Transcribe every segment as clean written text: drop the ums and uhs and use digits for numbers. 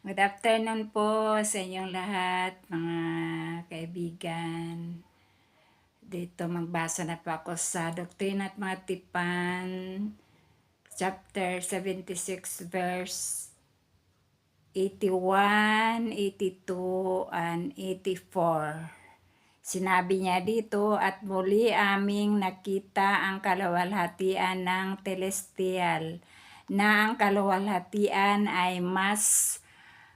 Good afternoon po sa inyong lahat, mga kaibigan. Dito magbasa na po ako sa Doktrina at Mga Tipan, chapter 76, verse 81, 82, and 84. Sinabi niya dito, at muli aming nakita ang kaluwalhatian ng telestial, na ang kaluwalhatian ay mas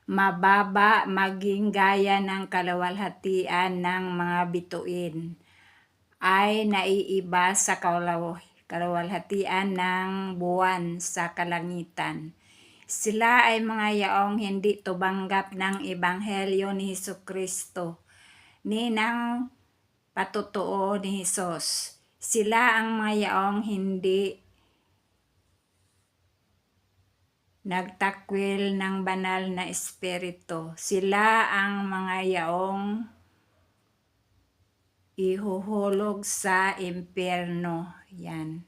mababa maging gaya ng kaluwalhatian ng mga bituin, ay naiiba sa kaluwalhatian ng buwan sa kalangitan. Sila ay mga yaong hindi tumanggap ng Ebanghelyo ni Hesukristo, ni ng patutuo ni Hesus. Sila ang mga yaong hindi nagtakwil ng banal na espiritu. Sila ang mga yaong ihuhulog sa impyerno. Yan.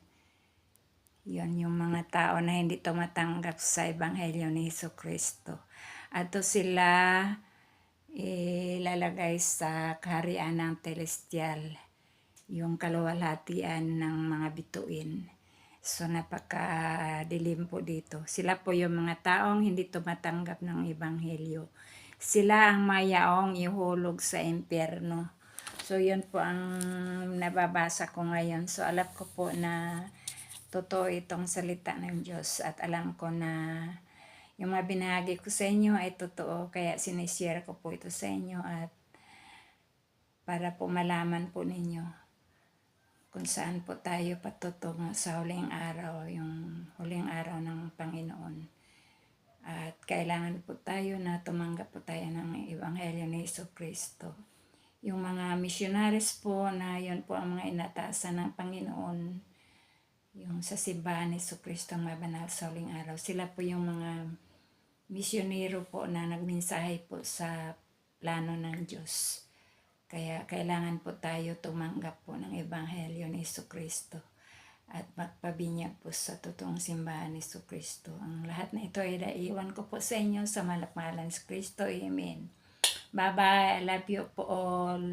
Yan yung mga tao na hindi tumatanggap sa Ebanghelyo ni Hesukristo. At sila ilalagay sa kaharian ng telestial, yung kaluwalhatian ng mga bituin. So napakadilim po dito. Sila po yung mga taong hindi tumatanggap ng Ebanghelyo. Sila ang mayaong ihulog sa impyerno. So yun po ang nababasa ko ngayon. So alam ko po na totoo itong salita ng Diyos at alam ko na yung mga binahagi ko sa inyo ay totoo. Kaya sinishare ko po ito sa inyo at para po malaman po ninyo kung saan po tayo patutungo sa huling araw, yung huling araw ng Panginoon. At kailangan po tayo na tumanggap po tayo ng Ebanghelyo ni Hesukristo. Yung mga missionaries po na yun po ang mga inatasan ng Panginoon, yung sa simbahan ni Hesukristo ang mabanal sa huling araw, sila po yung mga misyonero po na nagmensahe po sa plano ng Diyos. Kaya kailangan po tayo tumanggap po ng Ebanghelyo ni Hesukristo at magpabinyag po sa totoong simbahan ni Hesukristo. Ang lahat na ito ay naiwan ko po sa inyo sa malakmalan ni Kristo. Amen. Bye-bye. I love you po all.